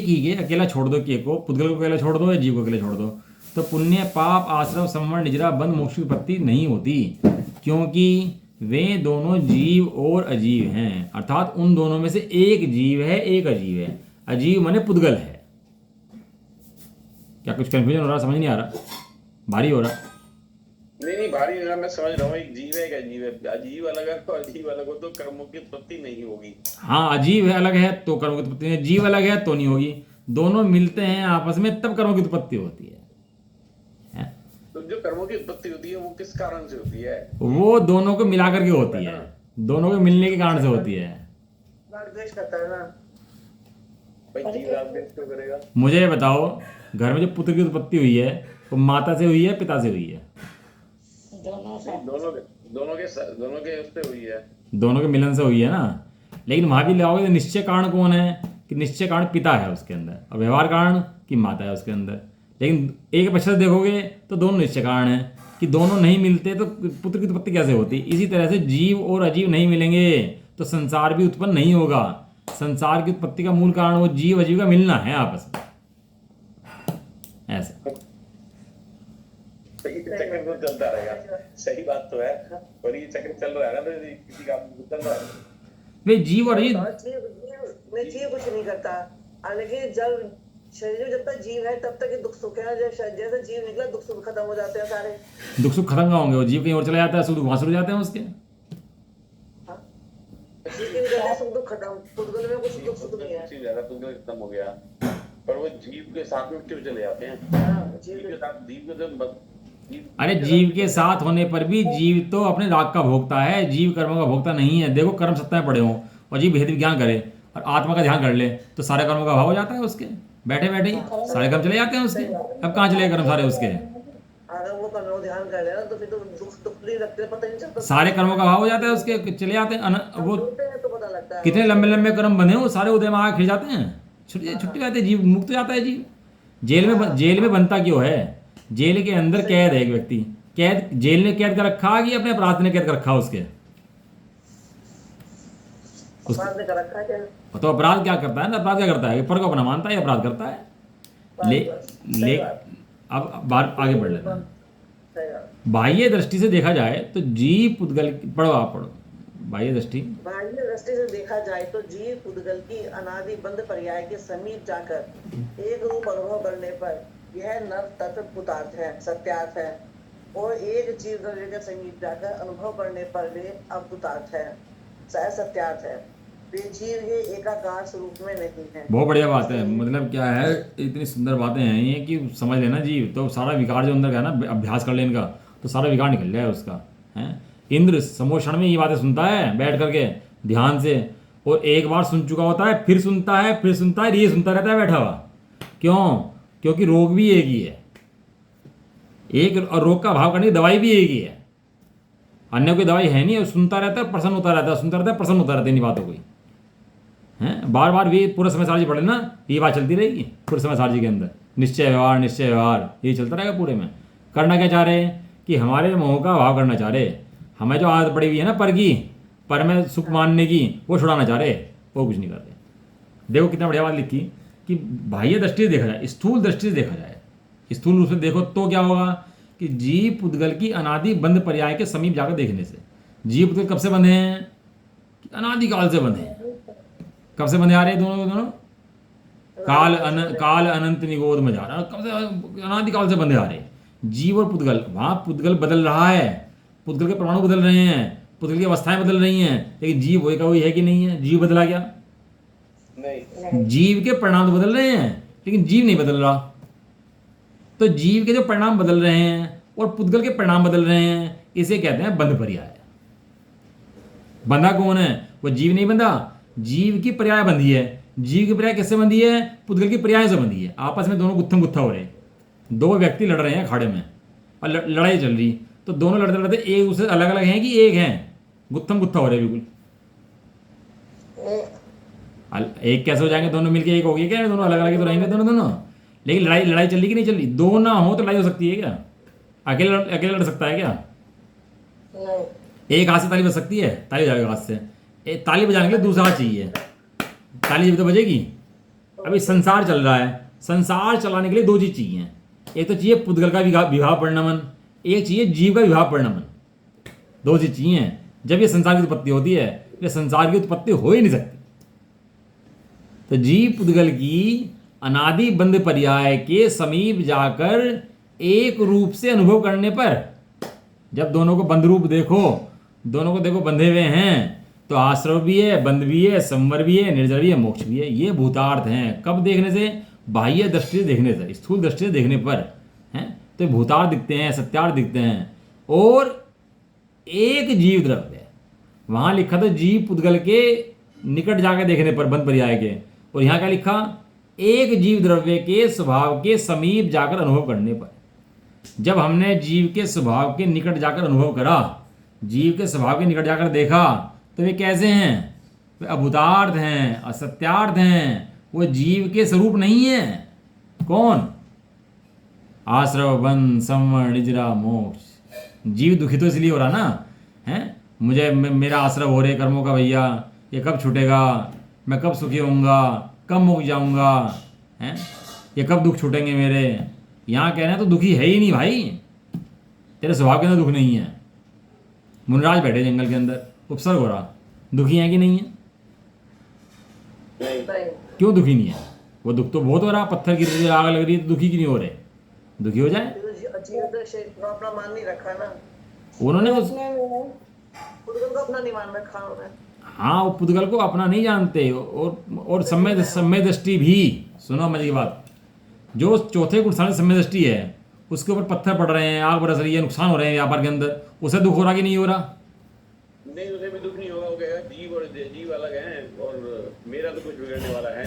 ही के अकेला छोड़ दो, कि को पुद्गल को अकेला छोड़ दो या जीव को अकेला छोड़ दो, तो पुण्य, पाप, आश्रव, संवर, निजरा, बंध, मोक्ष की उत्पत्ति नहीं होती, क्योंकि वे दोनों जीव और अजीव हैं। अर्थात उन दोनों में से एक जीव है, एक अजीव है। अजीव माने पुद्गल है। क्या कुछ कंफ्यूजन हो रहा? समझ नहीं आ रहा? भारी हो रहा? नहीं, भारी नहीं रहा, मैं समझ रहा हूँ। एक जीव है, एक अजीब है। अजीब अलग है तो अजीब अलग हो तो कर्मों की उत्पत्ति नहीं होगी। हाँ, अजीब है अलग है तो कर्मों की उत्पत्ति नहीं, जीव अलग है तो नहीं होगी। दोनों मिलते हैं आपस में तब कर्मों की उत्पत्ति होती है। तो जो कर्मों की उत्पत्ति होती है वो किस कारण से होती है? वो दोनों को मिला करके होती है, दोनों के मिलने के कारण से होती है। राग द्वेष करता है ना भाई, जीव राग द्वेष क्यों करेगा? मुझे ये बताओ, घर में जो पुत्र की उत्पत्ति हुई है वो माता से हुई है, पिता से हुई है? दोनों के उससे हुई है। दोनों के मिलन से हुई है ना। लेकिन वहां भी लाओगे तो निश्चय कारण कौन है? कि निश्चय कारण पिता है उसके अंदर, और व्यवहार कारण की माता है उसके अंदर। लेकिन एक पक्ष से देखोगे तो दोनों निश्चय कारण है, कि दोनों नहीं मिलते तो पुत्र की उत्पत्ति कैसे होती। इसी तरह से जीव और अजीव नहीं मिलेंगे तो संसार भी उत्पन्न नहीं होगा। संसार की उत्पत्ति का मूल कारण वो जीव अजीव का मिलना है आपस में, ऐसा। ये चक्र तो चलता रहेगा। सही बात तो है, पर ये चक्र चल रहा है ना, तो किसी का चल रहा है। वे जीव और अजीव जीव कुछ नहीं करता। लेकिन जब शरीर में जब तक जीव है तब तक ये दुख सुख है। जैसे जीव निकला, दुख सुख खत्म हो जाते हैं सारे। दुख सुख खत्म कहाँ होंगे? वो जीव कहीं और चला जाता है, सुख दुख वहां शुरू हो जाते हैं उसके। सुख दुख खत्म, पुद्गल में कुछ दुख सुख नहीं है। पुद्गल खत्म हो गया, पर वो जीव के साथ में क्यों चले जाते हैं? जीव के साथ अरे जीव के साथ होने पर भी जीव तो अपने राग का भोगता है, जीव कर्मों का भोगता नहीं है। देखो, कर्म सत्ता में पड़े हों और जीव भेद ज्ञान करे और आत्मा का ध्यान कर ले तो सारे कर्मों का अभाव हो जाता है उसके। बैठे बैठे ही सारे कर्म चले जाते हैं उसके। अब कहाँ चले कर्म सारे उसके? अगर वो कर्मों ध्यान कर लेना तो फिर तो दुख नहीं लगते, पता नहीं चलता। सारे कर्मों का अभाव हो जाता है उसके, चले जाते हैं। वो तो पता लगता है कितने लंबे लंबे कर्म बने वो सारे उदय में आगे खिल जाते हैं, छुट्टी जाते हैं, जीव मुक्त हो जाता है जीव। जेल में बनता क्यों है? जेल के अंदर कैद है एक व्यक्ति, कैद जेल ने कैद कर रखा कि अपने अपराध ने कैद कर रखा उसके? अपराध ने कर रखा है। तो अपराध क्या करता है ना? अपराध क्या करता है? पर को अपना मानता है, अपराध करता है। ले अब बार आगे बढ़ लेते हैं। बाह्य दृष्टि से देखा जाए तो जीव पुद्गल, पढ़ो आप पढ़ो। बाह्य दृष्टि से देखा जाए तो जीव पुद्गल की अनादि बंध पर्याय के समीप जाकर एक रूप अनुभव करने पर यह नव तत्व पुतार्थ है, सत्यार्थ है। और एक जीव द्रव्य के समीप जाकर अनुभव करने पर वे अपुतार्थ है, सत्यार्थ है। वे जीव ये एकाकार स्वरूप में नहीं है। बहुत बढ़िया बात है। मतलब क्या है, इतनी सुंदर बातें हैं ये कि समझ लेना जीव तो सारा विकार जो अंदर का है ना, अभ्यास कर ले इनका तो सारा विकार निकल जाए उसका है। इंद्र समोषण में ये बातें सुनता है बैठ करके ध्यान से, और एक बार सुन चुका होता है, फिर सुनता है, फिर सुनता है, ये सुनता रहता है बैठा हुआ। क्यों? क्योंकि रोग भी एक ही है, एक, और रोग का भाव करने की दवाई भी एक ही है। अन्य कोई दवाई है नहीं। सुनता रहता है, प्रसन्न होता रहता है, सुनता रहता है, प्रसन्न होता रहता है। इन बातों को हैं बार बार भी पूरा समय सारजी पढ़े ना, ये बात चलती रहेगी पूरे समय सारजी के अंदर। निश्चय व्यवहार, निश्चय व्यवहार, ये चलता रहेगा पूरे में। करना क्या चाह रहे हैं? कि हमारे मोह का भाव करना चाह रहे, हमें जो आदत पड़ी हुई है ना पर की, पर में सुख मानने की, वो छुड़ाना चाह रहे, वो कुछ नहीं कर रहे। देखो कितना बढ़िया बात लिखी कि बाह्य दृष्टि से देखा जाए, स्थूल दृष्टि से देखा जाए, स्थूल रूप से देखो तो क्या होगा कि जीव पुद्गल की अनादि बंध पर्याय के समीप जाकर देखने से। जीव पुद्गल कब से बंधे हैं? अनादि काल से बंधे हैं। कब से बंधे आ रहे हैं दोनों? काल अनंत निगोद में जा रहा है। कब से? अनादिकाल से बंधे आ रहे हैं जीव और पुद्गल। वहाँ पुद्गल बदल रहा है, पुद्गल के परमाणु बदल रहे हैं, पुद्गल की अवस्थाएं बदल रही हैं, लेकिन जीव वही का वही है कि नहीं है? जीव बदला क्या? नहीं। जीव के परिणाम तो बदल रहे हैं लेकिन जीव नहीं बदल रहा। तो जीव के जो परिणाम बदल रहे हैं और पुद्गल के परिणाम बदल रहे हैं, इसे कहते हैं बंध पर्याय। बंधा कौन है? वो जीव नहीं बंधा, जीव की पर्याय बंधी है। जीव की पर्याय किससे बंधी है? पुद्गल की पर्याय से बंधी है। आपस में दोनों गुत्थम गुत्था हो रहे, दो व्यक्ति लड़ रहे हैं अखाड़े में और लड़ाई चल रही, तो दोनों लड़ते लड़ते एक दूसरे अलग अलग हैं कि एक हैं, गुत्थम गुत्था हो रहे बिल्कुल। एक कैसे हो जाएंगे? दोनों मिलके एक हो गए क्या? दोनों अलग अलग तो रहेंगे दोनों। लेकिन लड़ाई चल रही कि नहीं चल रही? दो ना हो तो लड़ाई हो सकती है क्या? अकेले लड़ सकता है क्या? एक हाथ से ताली बज सकती है? ताली बजाएगा हाथ से, ताली बजाने के लिए दूसरा हाथ चाहिए, ताली जब तो बजेगी। अभी संसार चल रहा है, संसार चलाने के लिए दो चीज चाहिए। एक तो चाहिए पुद्गल का विभाव परिणमन, एक चाहिए जीव का विभाव परिणमन। दो चीज चाहिए। जब ये संसार की उत्पत्ति होती है, ये संसार की उत्पत्ति हो ही नहीं सकती। तो जीव पुद्गल की अनादि बंध पर्याय के समीप जाकर एक रूप से अनुभव करने पर, जब दोनों को बंध रूप देखो, दोनों को देखो बंधे हुए हैं, तो आश्रव भी है, बंध भी है, संवर भी है, निर्जर भी है, मोक्ष भी है। ये भूतार्थ हैं। कब देखने से? बाह्य दृष्टि से देखने से, स्थूल दृष्टि से देखने पर हैं तो भूतार्थ दिखते हैं, सत्यार्थ दिखते हैं। और एक जीव द्रव्य, वहां लिखा था जीव पुद्गल के निकट जाकर देखने पर बंध पर्याय के, और यहाँ क्या लिखा? एक जीव द्रव्य के स्वभाव के समीप जाकर अनुभव करने पर। जब हमने जीव के स्वभाव के निकट जाकर अनुभव करा, जीव के स्वभाव के निकट जाकर देखा, तो वे कैसे हैं? वे अभूतार्थ हैं, असत्यार्थ हैं। वो जीव के स्वरूप नहीं है। कौन? आश्रव, बंध, संवर, निजरा, मोक्ष। जीव दुखी तो इसलिए हो रहा ना है, मुझे मेरा आश्रव हो रहे कर्मों का, भैया ये कब छूटेगा, मैं कब सुखी होऊंगा, कब मुक जाऊंगा, हैं ये कब दुख छूटेंगे मेरे। यहाँ कह रहे हैं तो दुखी है ही नहीं भाई, तेरे स्वभाव के अंदर दुख नहीं है। मुनराज बैठे जंगल के अंदर, उपसर्ग हो रहा, दुखी है कि नहीं है? क्यों दुखी नहीं है? वो दुख तो बहुत हो रहा, पत्थर गिर रही है, आग लग रही है, तो दुखी क्यों नहीं हो रहे? दुखी हो जाए। अपना मान नहीं रखा ना उन्होंने पुद्गल को अपना नहीं मान रखा उन्होंने। हाँ, वो पुद्गल को अपना नहीं जानते। और सम्य दृष्टि भी, सुनो मजे की बात, जो चौथे गुण सम्य दृष्टि है, उसके ऊपर पत्थर पड़ रहे हैं, आग बरस रही है, नुकसान हो रहे हैं व्यापार के अंदर, उसे दुख हो रहा कि नहीं हो रहा? नहीं, उसे भी दुख नहीं होगा। वो कहेगा जीव और जीव अलग हैं और मेरा तो कुछ बिगड़ने वाला है।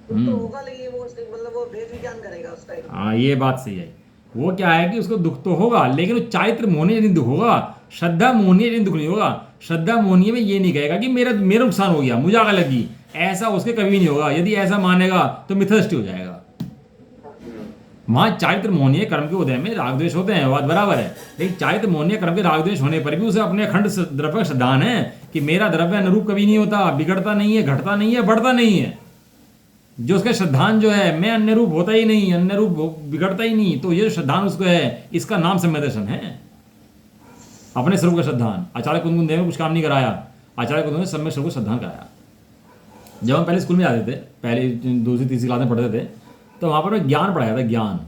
तो होगा, लेकिन वो मतलब वो भेद विज्ञान करेगा उस टाइम। हाँ, ये बात सही है। वो क्या है कि उसको दुख तो होगा, लेकिन वो चारित्र मोहनीय नहीं दुख होगा, श्रद्धा मोहनीय नहीं दुख नहीं होगा। श्रद्धा मोहनीय में ये नहीं कहेगा कि मेरा नुकसान हो गया, मुझे आग लगी, ऐसा उसके कभी नहीं होगा। यदि ऐसा मानेगा तो मिथ्या दृष्टि हो जाएगा। वहाँ चारित्र मोहनीय कर्म के उदय में राग द्वेष होते हैं, बात बराबर है, लेकिन चारित्र मोहनीय कर्म के राग द्वेष होने पर भी उसे अपने अखंड द्रव्य श्रद्धान है कि मेरा द्रव्य अनुरूप कभी नहीं होता, बिगड़ता नहीं है, घटता नहीं है, बढ़ता नहीं है। जो उसका श्रद्धान जो है, मैं अन्य रूप होता ही नहीं, अन्य रूप बिगड़ता ही नहीं, तो ये जो श्रद्धान उसको है, इसका नाम सम्यक दर्शन है, अपने स्वरूप का श्रद्धान। आचार्य कुंदन देव ने कुछ काम नहीं कराया, आचार्य कुंदन ने सम्यक स्वरूप को श्रद्धान कराया। जब हम पहले स्कूल में जाते थे, पहले दूसरी तीसरी क्लास में पढ़ते थे, तो वहाँ पर ज्ञान पढ़ाया था, ज्ञान।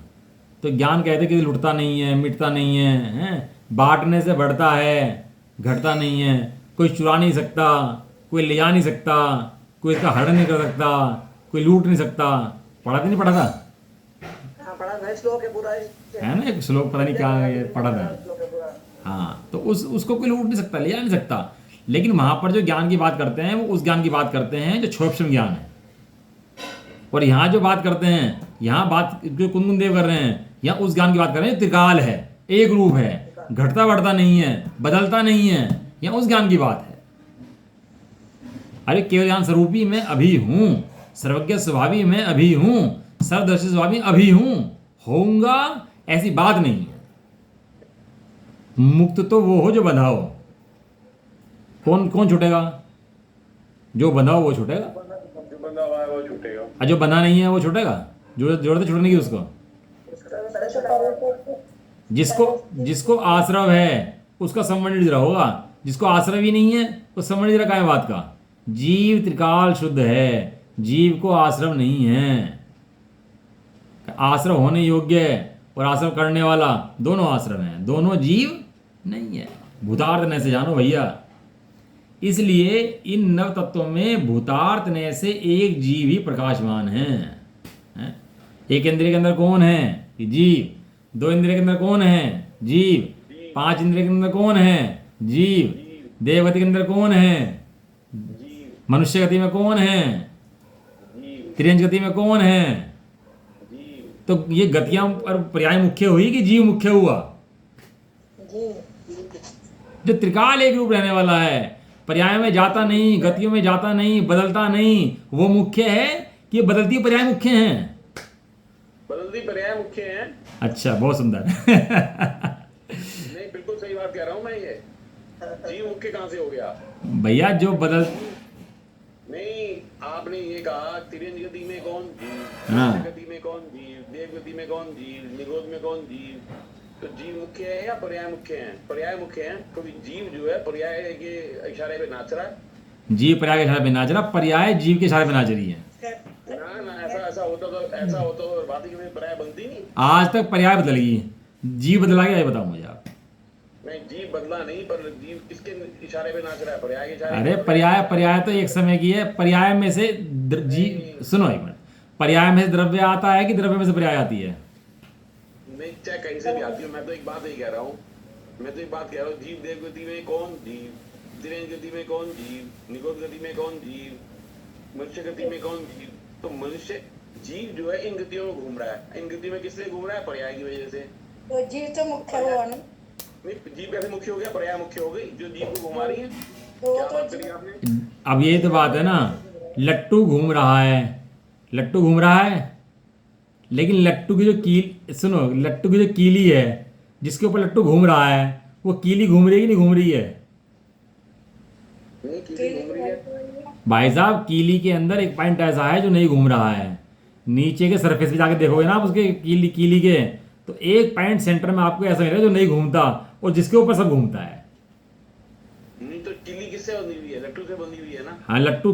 तो ज्ञान कहते कि लुटता नहीं है, मिटता नहीं है, हैं बांटने से बढ़ता है, घटता नहीं है, कोई चुरा नहीं सकता, कोई ले जा नहीं सकता, कोई इसका हरण नहीं कर सकता, कोई लूट नहीं सकता। पढ़ा था नहीं पढ़ा था? हाँ, पढ़ा था, श्लोक है पूरा, है ना, एक श्लोक पता नहीं क्या पढ़ा था। हाँ, तो उसको कोई लूट नहीं सकता, ले जा नहीं सकता। लेकिन वहाँ पर जो ज्ञान की बात करते हैं, वो उस ज्ञान की बात करते हैं जो क्षोभक्षम ज्ञान है। और यहाँ जो बात करते हैं, यहाँ बात जो कुंदन देव कर रहे हैं, यहाँ उस ज्ञान की बात कर रहे हैं त्रिकाल है, एक रूप है, घटता बढ़ता नहीं है, बदलता नहीं है, यहाँ उस ज्ञान की बात है। अरे केवल ज्ञान स्वरूपी मैं अभी हूँ, सर्वज्ञ स्वभावी मैं अभी हूँ, सर्वदर्शी स्वभावी अभी हूँ, होऊंगा ऐसी बात नहीं है। मुक्त तो वो हो जो बंधा हो। कौन छूटेगा? जो बंधा हो वो छूटेगा, जो बंधा हुआ है वो छूटेगा, और जो बंधा नहीं है वो छूटेगा। जरूरत है छूटने की उसको। जिसको आश्रव है उसका संवरण निजरा होगा, जिसको आश्रव ही नहीं है वो संवरण निजरा का है बात का। जीव त्रिकाल शुद्ध है, जीव को आश्रव नहीं है। आश्रव होने योग्य और आश्रव करने वाला दोनों आश्रव हैं, दोनों जीव नहीं है। भूतार्थ नय से जानो भैया। इसलिए इन नव तत्वों में भूतार्थ नय से एक जीव ही प्रकाशमान है। एक इंद्रिय के अंदर कौन है? कि जीव। 2 इंद्रिय के अंदर कौन है? जीव। 5 इंद्रिय के अंदर कौन है? जीव। देवगति के अंदर कौन है? जीव मनुष्य गति में कौन है? जीव त्रियंज गति में कौन है? जीव तो ये गतियां और पर्याय मुख्य हुई कि जीव मुख्य हुआ? जी जो त्रिकाल एक रूप रहने वाला है, पर्याय में जाता नहीं, गतियों में जाता नहीं, बदलता नहीं, वो मुख्य है कि बदलती पर्याय मुख्य हैं? बदलती पर्याय मुख्य हैं। अच्छा, बहुत सुंदर। नहीं, बिल्कुल सही बात कह रहा हूँ मैं। ये जीव मुख्य कहाँ से हो गया? भैया जो बदल नहीं, आपने ये कहा तिरंज गति में कौन जीव, हाँ। मनुष्य गति में कौन जीव, देव गति में कौन जीव, निगोद में कौन जीव। तो जीव मुख्य है या पर्याय मुख्य है? पर्याय मुख्य है, क्योंकि जीव जो है पर्याय के इशारे पे नाच रहा है। जीव पर्याय के इशारे पे नाच रहा, पर्याय जीव के इशारे पे नाच रही है। ना ना, ऐसा होता तो बात की पर्याय बनती नहीं। आज तक पर्याय बदल गई, जीव बदला गया, ये बताओ मुझे आप। नहीं, जीव बदला नहीं, पर जीव किसके इशारे पे नाच रहा है? पर्याय के इशारे अरे पे। पर्याय तो एक समय की है। पर्याय में से सुनो एक मिनट, पर्याय में से द्रव्य आता है कि द्रव्य में से पर्याय आती है? नहीं, चाहे कहीं से भी आती हो, मैं तो एक बात ही कह रहा हूँ। जीव देव गति में कौन जीव, तिरंज गति में कौन जीव, निगोद गति में कौन जीव, मनुष्य गति में कौन जीव। तो मनुष्य जीव जो है इन गतियों में घूम रहा है। इन गतियों में किससे घूम रहा है? पर्याय की वजह से। तो जीव तो मुख्य हुआ ना। नहीं, जीव कैसे मुख्य हो गया? पर्याय मुख्य हो गई जो जीव को घुमा रही है। तो क्या तो बात करी आपने? अब ये तो बात है ना, लट्टू घूम रहा है, लट्टू घूम रहा है, लेकिन लट्टू की जो कील, सुनो, लट्टू की जो कीली है जिसके ऊपर लट्टू घूम रहा है, वो कीली घूम रही है कि नहीं घूम रही है? नहीं, कीली घूम रही है। भाई साहब, कीली के अंदर एक पॉइंट ऐसा है जो नहीं घूम रहा है। नीचे के सरफेस पे जाके देखोगे ना आप उसके कीली के, तो एक पॉइंट सेंटर में आपको ऐसा मिलेगा जो नहीं घूमता और जिसके ऊपर सब घूमता है। नहीं, तो कीली किससे बंधी हुई है? लट्टू से बंधी हुई है ना। हाँ, लट्टू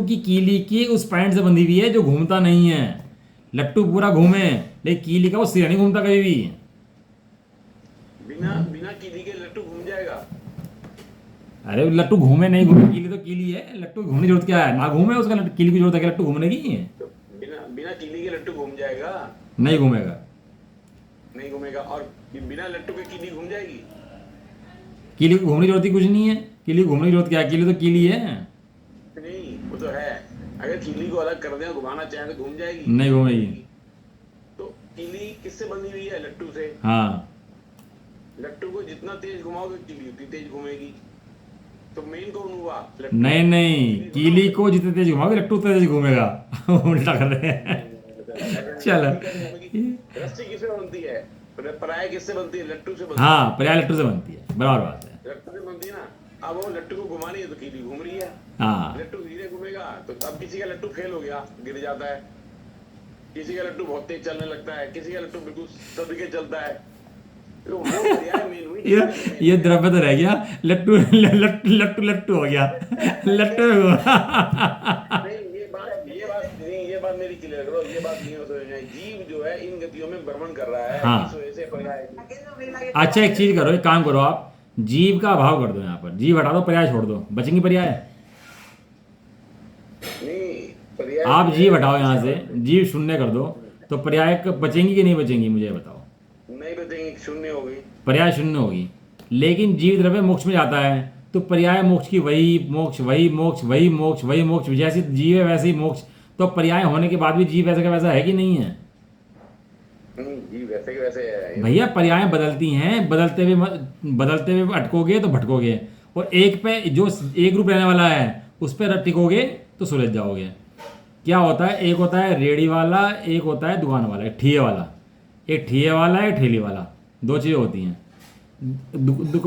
की कीली की उस पॉइंट से बंधी हुई है जो घूमता नहीं है। लट्टू पूरा घूमे, लेकिन कीली का वो सिरा नहीं घूमता कभी भी। बिना कीली के लट्टू घूम जाएगा। अरे लट्टू घूमे नहीं घूमे, कीली तो कीली है, लट्टू घूमने की जरूरत क्या है? ना घूमे उसका, कीली की जरूरत है कि लट्टू घूमने की? तो बिना कीली के लट्टू घूम जाएगा? नहीं घूमेगा। नहीं घूमेगा। और बिना लट्टू के कीली घूम जाएगी? कीली को घूमने की जरूरत ही कुछ नहीं है। कीली को घूमने की जरूरत क्या है? कीली तो कीली है। नहीं, वो तो है। अगर कीली को अलग कर दें, घुमाना चाहें तो घूम जाएगी? नहीं घूमेगी। तो कीली किससे बंधी हुई है? लट्टू से। हाँ, लट्टू को जितना तेज घुमाओगे कीली उतनी तेज घूमेगी। तो मेन कौन हुआ? लट्टू। नहीं, कीली को जितने तेज घुमाओगे लट्टू उतने तेज घूमेगा। उल्टा कर रहे हैं। चलो। रस्सी किससे बनती है? पर्याय किससे बनती है? लट्टू से बनती है। हाँ, पर्याय लट्टू से बनती है, बराबर बात है। लट्टू से बनती है ना। अब वो लट्टू को घुमानी है तो कीली घूम रही है। हाँ, लट्टू धीरे घूमेगा तो अब किसी का लट्टू फेल हो गया, गिर जाता है। किसी का लट्टू बहुत तेज चलने लगता है, किसी का लट्टू बिल्कुल सदके चलता है। तो वो पर्याय मेन हुई। ये द्रव्य तो रह गया, लट्टू लट्टू लट्टू हो गया। लट्टू नहीं, ये बात मेरी क्लियर करो। ये बात नहीं हो सकती। जीव जो है इन गतियों में भ्रमण कर रहा है। हाँ। इस वजह से पर्याय। अच्छा, एक चीज करो, एक काम करो, आप जीव का अभाव कर दो, यहाँ पर जीव हटा दो, पर्याय छोड़ दो, बचेंगी पर्याय? नहीं, पर्याय आप जीव हटाओ यहाँ से, जीव शून्य कर दो, तो पर्याय बचेंगी कि नहीं बचेंगी? मुझे बताओ। नहीं बचेंगे, शून्य हो गई। पर्याय शून्य होगी। लेकिन जीव द्रव्य मोक्ष में जाता है, तो पर्याय मोक्ष की वही मोक्ष, वही मोक्ष, वही मोक्ष, वही मोक्ष, जैसी जीव है वैसे ही मोक्ष। तो पर्याय होने के बाद भी जीव वैसा का वैसा है कि नहीं है? जीव वैसे के वैसे है भैया, पर्याय बदलती हैं, बदलते हुए अटकोगे तो भटकोगे, और एक पे जो एक रूप रहने वाला है उस पर टिकोगे तो सुलझ जाओगे। क्या होता है? एक होता है रेड़ी वाला, एक होता है दुकान वाला, एक ठिये वाला। एक ठिये वाला, एक ठेली वाला, दो चीज़ें होती हैं।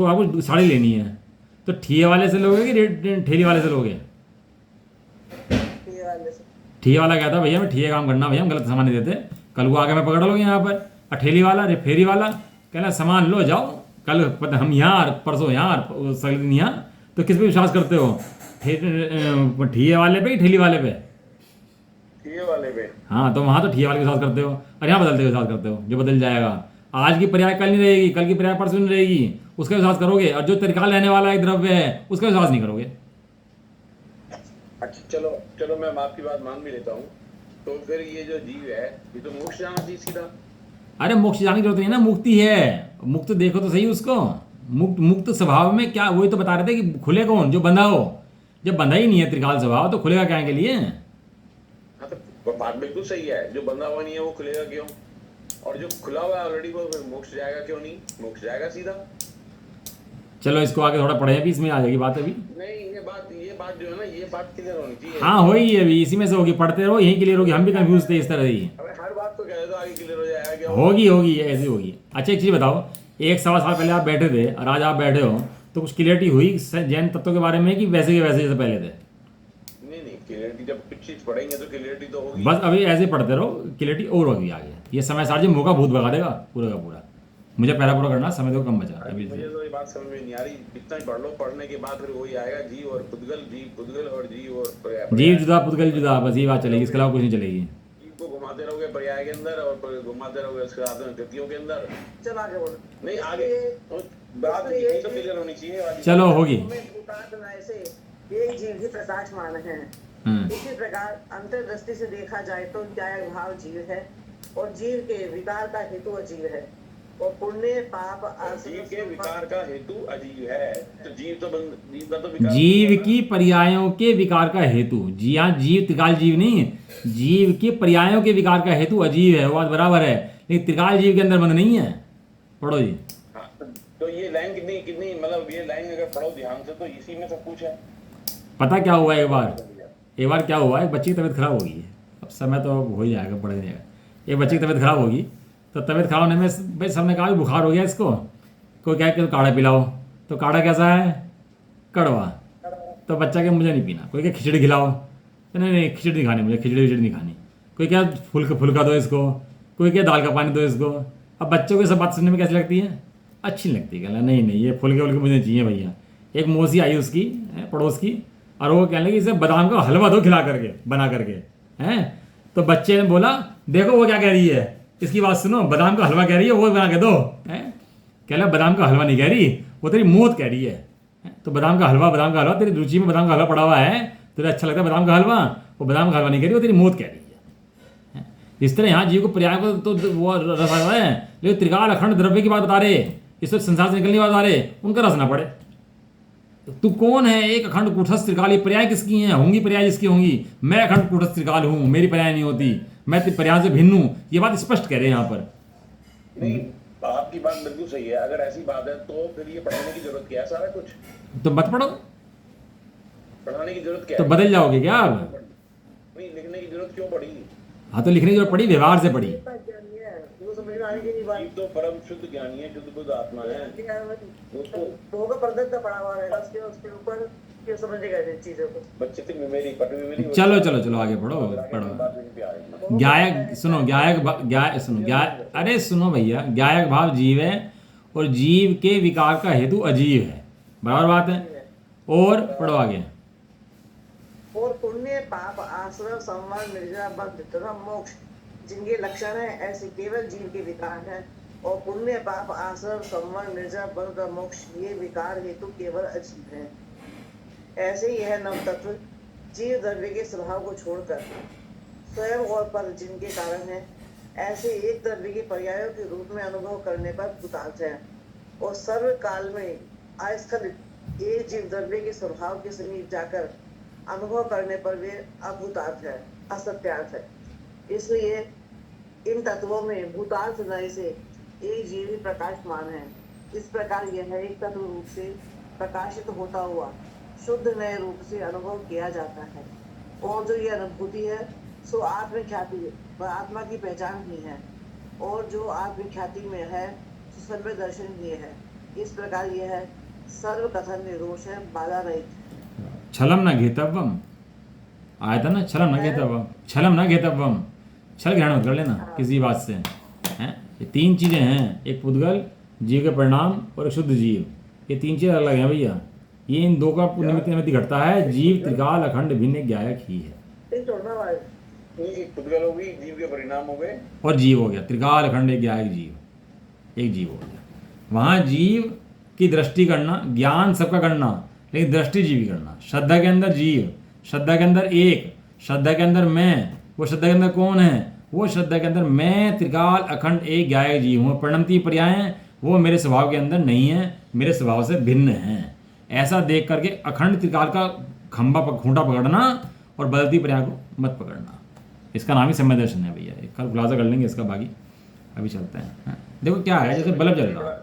आपको साड़ी लेनी है तो ठिये वाले से लोगे कि ठेली वाले से लोगे? ये वाले से। ठिये वाला कहता भैया मैं ठिये काम करना, भैया हम गलत सामान नहीं देते, कल को आके मैं पकड़ लोगे यहाँ पर। और ठेली वाला, फेरी वाला कहना सामान लो जाओ, कल पता हम यहाँ, परसों यहाँ, अगले दिन यहाँ। तो किस पे विश्वास करते हो? ठिये वाले पे कि ठेली वाले पे? ठिये वाले पे। हाँ, तो वहाँ तो ठिये वाले के विश्वास करते हो, और यहाँ बदलते विश्वास करते हो, जो बदल जाएगा। आज की पर्याय कल नहीं रहेगी, कल की पर्याय परसों नहीं रहेगी, उसका विश्वास करोगे। और जो त्रिकाल रहने वाला एक द्रव्य है उसका विश्वास नहीं करोगे। अच्छा, चलो मैं आपकी बात मान भी लेता हूँ। तो फिर ये जो जीव है ये तो मोक्ष जाना चाहिए सीधा। अरे मोक्ष जाने की जरूरत नहीं है ना, मुक्ति है। मुक्त देखो तो सही उसको। मुक्त स्वभाव में क्या, वही तो बता रहे थे कि खुले कौन, जो बंधा हो। जब बंधा ही नहीं है त्रिकाल स्वभाव, तो खुलेगा क्या के लिए? हाँ तो बात बिल्कुल सही है, जो बंधा हुआ नहीं है वो खुलेगा क्यों, और जो खुला हुआ है ऑलरेडी वो फिर मोक्ष जाएगा क्यों नहीं, मोक्ष जाएगा सीधा। चलो इसको आगे थोड़ा पढ़े, अभी इसमें आ जाएगी बात अभी। नहीं ये बात जो है ना, ये बात क्लियर होनी चाहिए। हाँ हो ही अभी इसी में से होगी, पढ़ते रहो यही क्लियर होगी। हम भी कंफ्यूज थे इस तरह ही। अबे हर बात तो कह दो आगे क्लियर हो जाएगा क्या? होगी ऐसी होगी। अच्छा एक चीज़ बताओ, 1-1.25 साल पहले आप बैठे थे और आज आप बैठे हो, तो कुछ क्लियरिटी हुई जैन तत्वों के बारे में कि वैसे के वैसे जैसे पहले थे? नहीं क्लियरिटी, जब कुछ चीज पढ़ेंगे तो क्लियरिटी तो होगी। बस अभी ऐसे पढ़ते रहो, क्लियरिटी और होगी आगे। ये समय सार जी मौका भूत भगा देगा पूरा का पूरा। मुझे पहला पूरा करना, समय तो कम बचा अभी। मुझे तो ये बात समझ में नहीं आ रही, कितना ही पढ़ लो, पढ़ने के बाद फिर वही आएगा, जीव और पुद्गल, जीव पुद्गल और जीव और पर्याय। जीव जुदा पुद्गल जुदा, बस ये बात चलेगी, इसके अलावा कुछ नहीं चलेगी। जीव को घुमाते रहोगे पर्याय के अंदर और घुमाते रहोगे उसके साथ में कृतियों के अंदर। चल आगे बोलो। नहीं आगे तो बात यही तो क्लियर होनी चाहिए। चलो होगी। भूतार्थ नय से एक जीव ही प्रकाशमान है। इसी प्रकार अंतर्दृष्टि से देखा जाए तो ज्ञायक भाव जीव है और जीव के विकार का हेतु अजीव है, और पुण्य पाप जीव के विकार का हेतु अजीव है। तो जीव का तो विकार, जीव की पर्यायों के विकार का हेतु, जी हाँ, जीव त्रिकाल जीव नहीं, जीव के पर्यायों के विकार का हेतु अजीव है, वो बात बराबर है। लेकिन त्रिकाल जीव के अंदर बंद नहीं है। पढ़ो जी। हाँ, तो ये लाइन कितनी मतलब ये लाइन अगर पढ़ो ध्यान से तो इसी में सब कुछ है। पता क्या हुआ, एक बार क्या हुआ, एक बच्ची की तबीयत खराब होगी। अब समय तो हो ही जाएगा, पढ़ जाएगा। एक बच्ची की तबीयत खराब होगी, तो तबीयत खराब होने में भाई सबने कहा बुखार हो गया इसको, कोई कहे कि काढ़ा पिलाओ, तो काढ़ा कैसा है, कड़वा। तो बच्चा के मुझे नहीं पीना। कोई कहे खिचड़ी खिलाओ, तो नहीं खिचड़ी नहीं खानी, मुझे खिचड़ी नहीं खानी। कोई क्या फुल्का दो इसको, कोई क्या दाल का पानी दो इसको। अब बच्चों को सब बात सुनने में कैसी लगती है, अच्छी नहीं लगती। कहना नहीं ये फुल्के मुझे नहीं चाहिए भैया। एक मौसी आई उसकी पड़ोस की, और वो कहने लगी इसे बादाम का हलवा दो खिला करके, बना करके हैं। तो बच्चे ने बोला देखो वो क्या कह रही है, इसकी बात सुनो, बादाम का हलवा कह रही है, वो बना के दो। कह रहा बादाम का हलवा नहीं कह रही, वो तेरी मौत कह रही है। तो बादाम का हलवा तेरी रुचि में बादाम का हलवा पड़ा हुआ है, तुझे अच्छा लगता है बादाम का हलवा, वो बादाम का हलवा नहीं कह रही, वो तेरी मौत कह रही है। इस तरह यहाँ जीव को पर्याय को तो वो रस आ है, लेकिन त्रिकाल अखंड द्रव्य की बात बता रहे, इस वक्त संसार से निकलने की बात बता रहे, उनका रस ना पड़े। तू कौन है, एक अखंड कूटस्थ त्रिकाल, ये पर्याय किसकी हैं, होंगी पर्याय जिसकी होंगी। मैं अखंड कूटस्थ त्रिकाल हूँ, मेरी पर्याय नहीं होती, मैं पर्याय से भिन्न हूँ। ये बात स्पष्ट कह रहे हैं यहाँ पर। नहीं आपकी बात बिल्कुल सही है। अगर ऐसी बात है तो फिर ये पढ़ाने की जरूरत क्या है, सारा कुछ तो मत पढ़ो, पढ़ाने की जरूरत क्या तो है? बदल जाओगे क्या आप? नहीं लिखने की जरूरत क्यों पड़ी? हाँ तो लिखने की जरूरत पड़ी, व्यवहार से पड़ी। वो समझ में आने की नहीं बात। जीव तो परम शुद्ध ज्ञानी है, शुद्ध बुद्ध आत्मा है। उसको वो का पर्दत पड़ा हुआ रहेगा, उसके ऊपर क्यों समझेगा इन चीजों को। बच्चे की मेमोरी पढ़ मेमोरी। चलो आगे पढ़ो। गायक सुनो, अरे सुनो भैया, गायक भाव जीव है और जीव के विकार का हेतु अजीव है, बराबर बात है। और पढ़ो आगे। और पुण्य पाप आश्रय संवर निर्जरा बंध तथा मोक्ष जिनके लक्षण है, ऐसे केवल जीव के विकार हैं। और पुण्य पाप आश्रय संवर निर्जरा बंध तथा मोक्ष ये विकार हेतु केवल अजीव है। ऐसे यह नव तत्व जीव द्रव्य के स्वभाव को छोड़कर स्वयं और पर जिनके कारण है, ऐसे एक द्रव्य के पर्यायों के रूप में अनुभव करने पर भूतार्थ है। और सर्व काल में अस्खलित एक जीव द्रव्य के स्वभाव के समीप जाकर अनुभव करने पर वे अभूतार्थ है, असत्यार्थ है। इसलिए इन तत्वों में भूतार्थ नय से एक जीव ही प्रकाशमान है। इस प्रकार यह एक तत्व रूप से प्रकाशित होता हुआ शुद्ध नए रूप से अनुभव किया जाता है। और जो यह अनुभूति है सो आत्मख्याति व आत्मा की पहचान ही है, और जो आत्मख्याति में है सो सर्व दर्शन ही है। इस प्रकार यह सर्व कथन निर्दोष है, बाधा रहित। छलम न घेतव्यम आया था ना, छलम न घेतव्यम, छल ग्रहण मत कर लेना किसी बात से हैं। ये तीन चीज़ें हैं, एक पुद्गल, जीव के परिणाम और एक शुद्ध जीव। ये तीन चीज़ें अलग हैं भैया। ये इन दो का निमित्त घटता है। जीव त्रिकाल अखंड भिन्न ज्ञायक ही है। एक पुद्गल हो गई, जीव के परिणाम हो गए, और जीव हो गया त्रिकाल अखंड एक ज्ञायक जीव, एक जीव हो गया। वहाँ जीव की दृष्टि करना, ज्ञान सबका करना, लेकिन दृष्टि जीव की करना। श्रद्धा के अंदर जीव, श्रद्धा के अंदर एक, श्रद्धा के अंदर मैं, वो श्रद्धा के अंदर कौन है, वो श्रद्धा के अंदर मैं त्रिकाल अखंड एक गायक जीव हूँ, परिणमती पर्याय हैं वो मेरे स्वभाव के अंदर नहीं है, मेरे स्वभाव से भिन्न हैं। ऐसा देख करके अखंड त्रिकाल का खूंटा पकड़ना और बदलती पर्याय को मत पकड़ना, इसका नाम ही समय दर्शन है भैया। एक कल खुलासा कर लेंगे इसका, बाकी अभी चलते हैं। हाँ, देखो क्या है, जैसे बल्ब जल रहा है।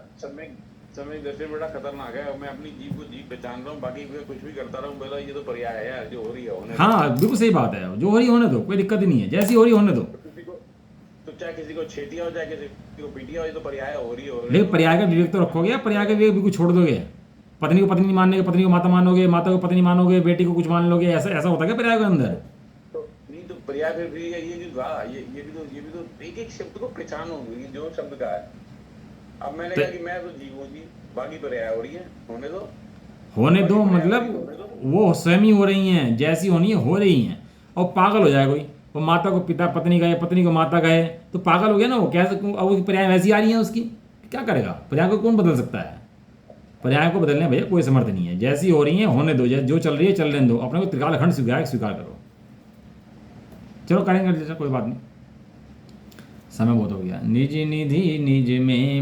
समय दर्शन बड़ा खतरनाक है। मैं अपनी जीव को जीव पहचान रहा हूँ, बाकी मैं कुछ भी करता रहूँ, बोला ये तो पर्याय है यार, जो हो रही है होने दो। हाँ बिल्कुल सही बात है, जो हो रही होने दो, कोई दिक्कत ही नहीं है, जैसी हो रही होने दो। तो चाहे किसी को छेटिया हो, चाहे किसी को पीटिया हो, ये तो पर्याय हो रही है। लेकिन पर्याय का विवेक तो रखोगे, या पर्याय का विवेक बिल्कुल छोड़ दोगे? पत्नी को पत्नी नहीं मानने, पत्नी को माता मानोगे, माता को पत्नी मानोगे, बेटी को कुछ मान लोगे, ऐसा ऐसा होता है क्या पर्याय के अंदर? तो नहीं तो पर्याय फिर भी ये जो था, ये भी तो एक एक शब्द को पहचानो, ये जो शब्द का है। अब मैंने कहा कि मैं तो जीव हूँ जी, बाकी पर्याय हो रही है, होने दो। होने दो मतलब वो स्वयं ही हो रही हैं, जैसी होनी है हो रही हैं। और पागल हो जाए कोई, वो माता को पिता पत्नी कहे, पत्नी को माता कहे, तो पागल हो गया ना वो। कैसे अब वो पर्याय वैसी आ रही है उसकी, क्या करेगा? पर्याय को कौन बदल सकता है? पर्याय को बदलने भैया कोई समर्थ नहीं है, जैसी हो रही है होने दो, जो चल रही है चलने दो, अपने को त्रिकाल अखंड स्वीकार करो। चलो करेंगे जैसा, कोई बात नहीं, समय बहुत हो गया। निज निधि निज में